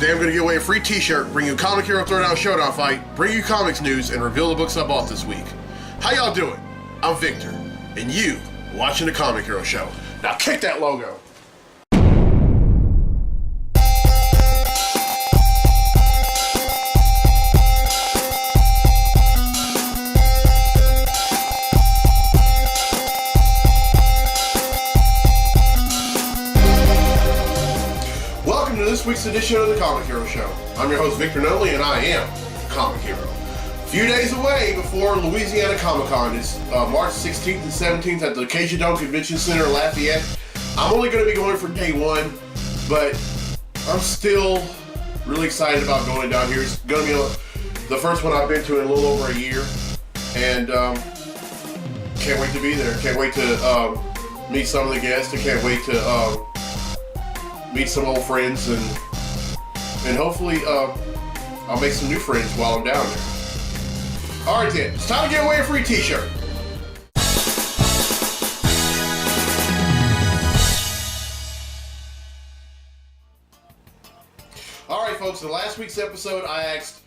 Today I'm going to give away a free t-shirt, bring you a Comic Hero Throwdown Showdown fight, bring you comics news, and reveal the books I bought this week. How y'all doing? I'm Victor, and you are watching the Comic Hero Show. Now kick that logo. This week's edition of the Comic Hero Show. I'm your host Victor Nolly, and I am Comic Hero. A few days away before Louisiana Comic Con. It's March 16th and 17th at the Acacia Dome Convention Center in Lafayette. I'm only going to be going for day one, but I'm still really excited about going down here. It's going to be the first one I've been to in a little over a year, and can't wait to be there. Can't wait to meet some of the guests. I can't wait to meet some old friends, and hopefully I'll make some new friends while I'm down there. Alright then, it's time to give away a free t-shirt. Alright folks, in last week's episode I asked,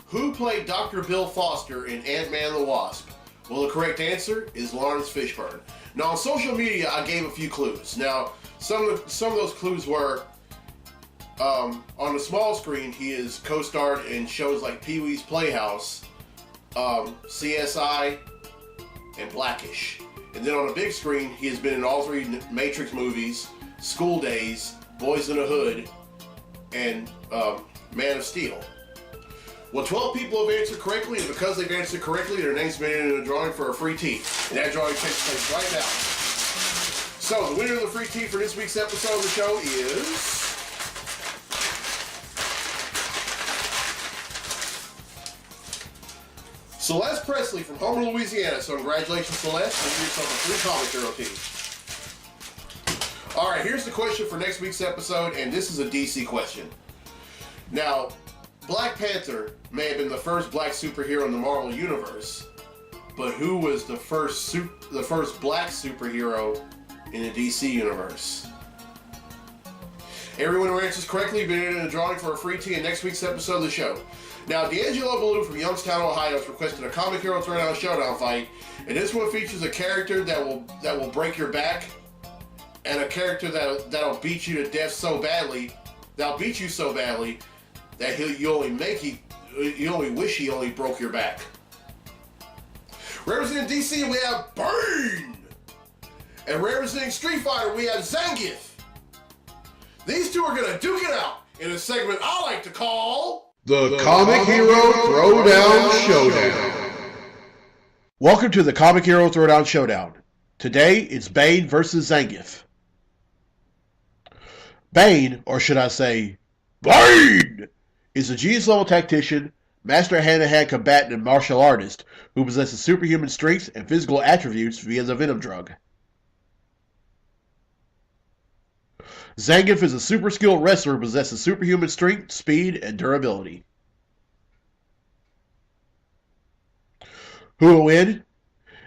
who played Dr. Bill Foster in Ant-Man the Wasp? Well, the correct answer is Lawrence Fishburne. Now on social media I gave a few clues. Now some of those clues were, on the small screen, he is co-starred in shows like Pee-wee's Playhouse, CSI, and Blackish. And then on the big screen, he has been in all three Matrix movies, School Days, Boys in the Hood, and Man of Steel. Well, 12 people have answered correctly, and because they've answered correctly, their names have been in a drawing for a free tee. And that drawing takes place right now. So, the winner of the free tee for this week's episode of the show is Celeste Presley from Homer, Louisiana. So, congratulations, Celeste. Give yourself a free Comic Hero tee. Alright, here's the question for next week's episode, and this is a DC question. Now, Black Panther may have been the first black superhero in the Marvel Universe, but who was the first black superhero in the DC Universe? Everyone who answers correctly will be in a drawing for a free tee in next week's episode of the show. Now, D'Angelo Ballou from Youngstown, Ohio has requested a Comic Hero Throwdown Showdown fight, and this one features a character that will break your back, and a character that'll beat you to death so badly, that'll beat you so badly that you only wish he only broke your back. Representing DC, we have Bane! And representing Street Fighter, we have Zangief. These two are going to duke it out in a segment I like to call the Comic Hero Throwdown Showdown. Welcome to the Comic Hero Throwdown Showdown. Today, it's Bane versus Zangief. Bane, or should I say, Bane, is a genius-level tactician, master hand-to-hand combatant, and martial artist who possesses superhuman strength and physical attributes via the Venom drug. Zangief is a super-skilled wrestler who possesses superhuman strength, speed, and durability. Who will win?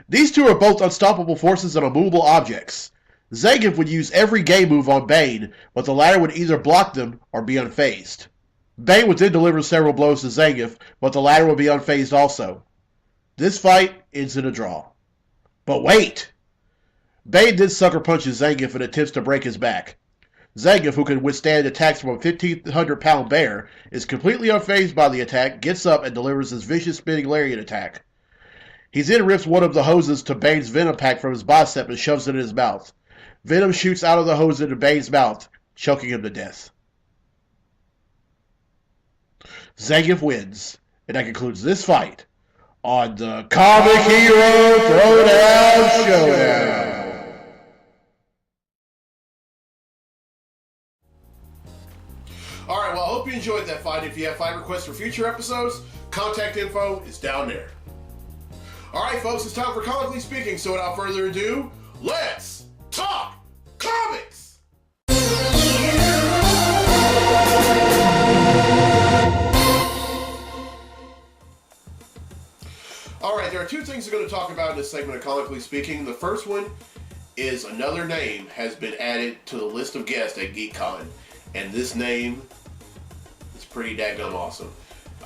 These two are both unstoppable forces and unmovable objects. Zangief would use every game move on Bane, but the latter would either block them or be unfazed. Bane would then deliver several blows to Zangief, but the latter would be unfazed also. This fight ends in a draw. But wait! Bane then sucker punches Zangief in attempts to break his back. Zangief, who can withstand attacks from a 1,500-pound bear, is completely unfazed by the attack, gets up, and delivers his vicious spinning lariat attack. He then rips one of the hoses to Bane's Venom pack from his bicep and shoves it in his mouth. Venom shoots out of the hose into Bane's mouth, choking him to death. Zangief wins, and that concludes this fight on the Comic Hero Throwdown Showdown. Alright, well, I hope you enjoyed that fight. If you have fight requests for future episodes, contact info is down there. Alright, folks, it's time for Comically Speaking, so without further ado, let's talk comics! Alright, there are two things we're going to talk about in this segment of Comically Speaking. The first one is another name has been added to the list of guests at GeekCon, and this name pretty dadgum awesome.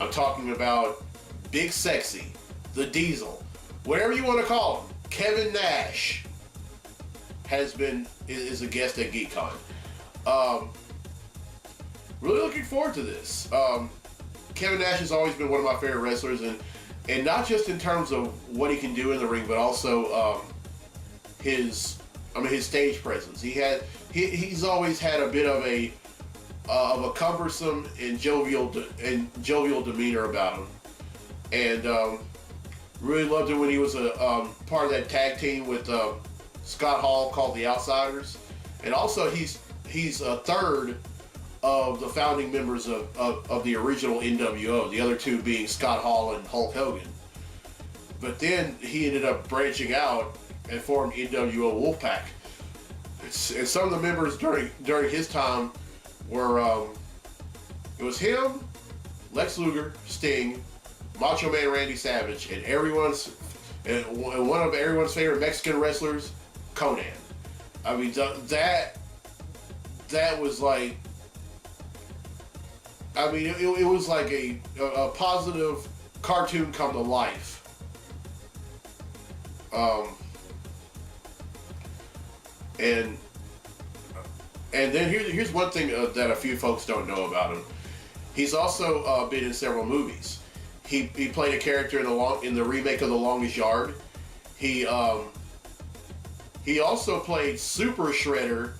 I'm talking about Big Sexy, the Diesel, whatever you want to call him. Kevin Nash is a guest at GeekCon. Really looking forward to this. Kevin Nash has always been one of my favorite wrestlers, and not just in terms of what he can do in the ring, but also his stage presence. He's always had a bit of a cumbersome and jovial demeanor about him, and really loved it when he was a part of that tag team with Scott Hall called the Outsiders, and also he's a third of the founding members of the original NWO, the other two being Scott Hall and Hulk Hogan. But then he ended up branching out and formed NWO Wolfpack. And some of the members during his time were, it was him, Lex Luger, Sting, Macho Man Randy Savage, and one of everyone's favorite Mexican wrestlers, Conan. I mean, that was like, I mean, it was like a positive cartoon come to life. And then here's one thing that a few folks don't know about him. He's also been in several movies. He played a character in the remake of The Longest Yard. He also played Super Shredder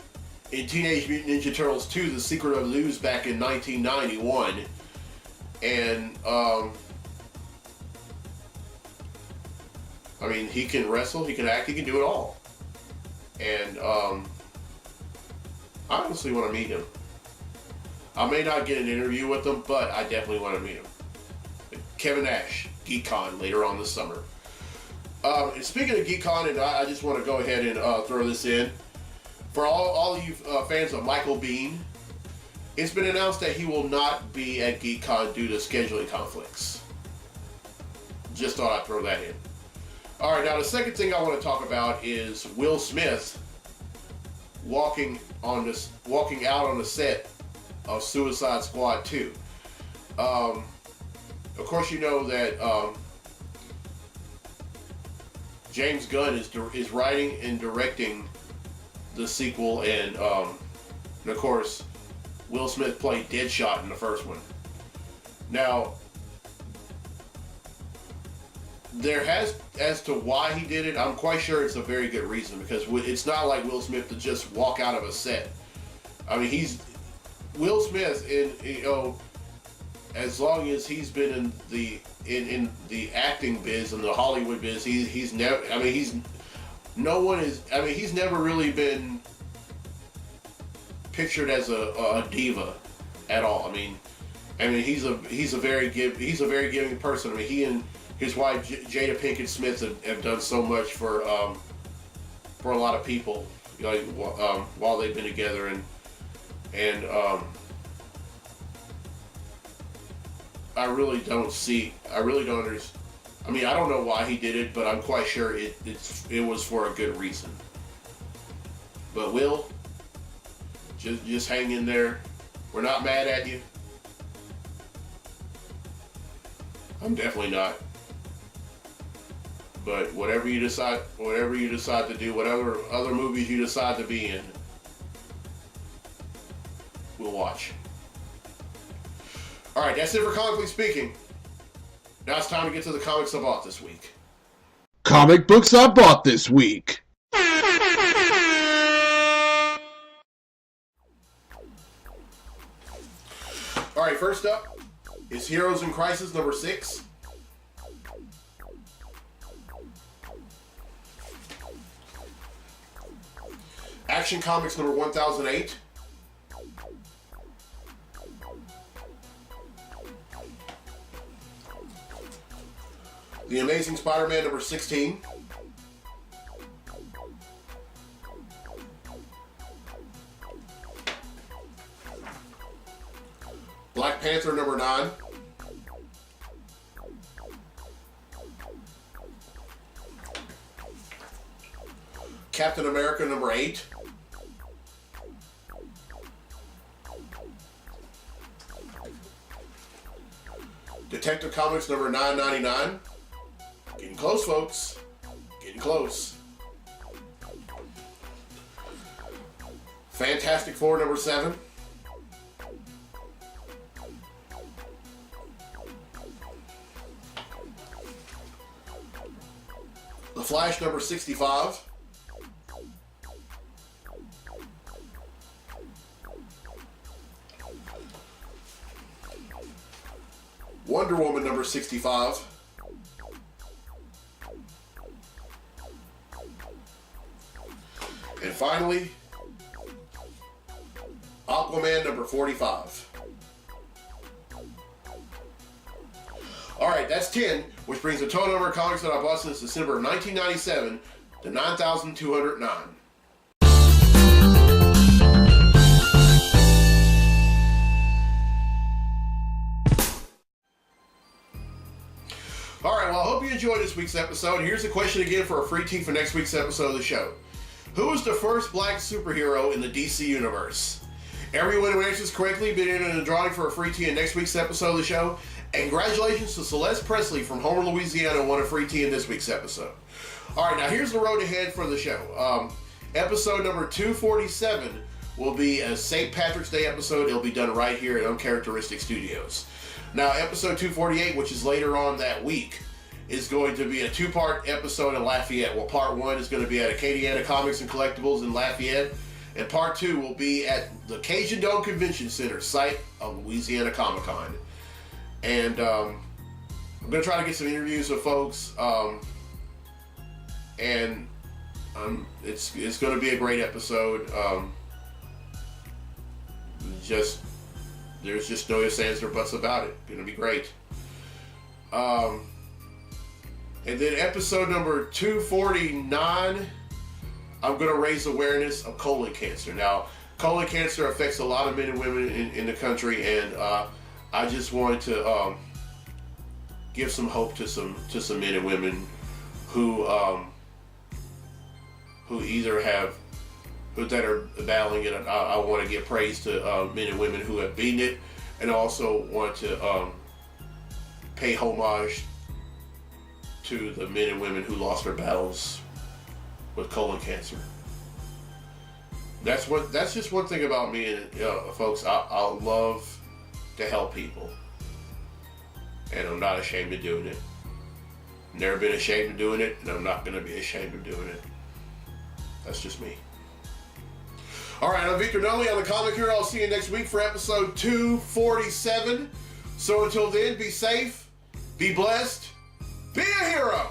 in Teenage Mutant Ninja Turtles 2: The Secret of Luz back in 1991. And I mean, he can wrestle, he can act, he can do it all. And I honestly want to meet him. I may not get an interview with him, but I definitely want to meet him. Kevin Nash, GeekCon, later on this summer. And speaking of GeekCon, and I just want to go ahead and throw this in. For all of you fans of Michael Biehn, it's been announced that he will not be at GeekCon due to scheduling conflicts. Just thought I'd throw that in. All right, now the second thing I want to talk about is Will Smith walking out on the set of Suicide Squad 2. Of course, you know that James Gunn is writing and directing the sequel, and of course, Will Smith played Deadshot in the first one. Now, as to why he did it, I'm quite sure it's a very good reason, because it's not like Will Smith to just walk out of a set. I mean, Will Smith, as long as he's been in the acting biz and the Hollywood biz, he's never. I mean, he's never really been pictured as a diva at all. I mean, he's a very giving person. I mean, he and his wife Jada Pinkett Smith have done so much for a lot of people, while they've been together, and I really don't understand. I mean, I don't know why he did it, but I'm quite sure it was for a good reason. But Will, just hang in there. We're not mad at you. I'm definitely not. But whatever you decide to do, whatever other movies you decide to be in, we'll watch. All right, that's it for Comically Speaking. Now it's time to get to the comics I bought this week. Comic books I bought this week. All right, first up is Heroes in Crisis number 6. Action Comics number 1008. The Amazing Spider-Man number 16. Black Panther number 9. Captain America number 8. Detective Comics number 999. Getting close, folks. Getting close. Fantastic Four number 7. The Flash number 65. Wonder Woman number 65. And finally, Aquaman number 45. Alright, that's 10, which brings the total number of comics that I bought since December of 1997 to 9,209. Alright, well, I hope you enjoyed this week's episode. Here's the question again for a free tee for next week's episode of the show. Who was the first black superhero in the DC Universe? Everyone who answers correctly will be in a drawing for a free tee in next week's episode of the show. And congratulations to Celeste Presley from Homer, Louisiana, who won a free tee in this week's episode. Alright, now here's the road ahead for the show. Episode number 247 will be a St. Patrick's Day episode. It'll be done right here at Uncharacteristic Studios. Now, episode 248, which is later on that week, is going to be a 2-part episode in Lafayette. Well, part 1 is going to be at Acadiana Comics and Collectibles in Lafayette, and part 2 will be at the Cajun Dome Convention Center, site of Louisiana Comic Con. And I'm going to try to get some interviews with folks, and it's going to be a great episode. There's just no ifs, ands, or buts about it. Gonna be great. And then episode number 249, I'm gonna raise awareness of colon cancer. Now, colon cancer affects a lot of men and women in the country, and I just wanted to give some hope to some men and women who either have that are battling it. I want to give praise to men and women who have beaten it, and also want to pay homage to the men and women who lost their battles with colon cancer. That's just one thing about me, and folks. I love to help people, and I'm not ashamed of doing it. Never been ashamed of doing it, and I'm not going to be ashamed of doing it. That's just me. Alright, I'm Victor Nolly. I'm the Comic Hero. I'll see you next week for episode 247. So until then, be safe, be blessed, be a hero!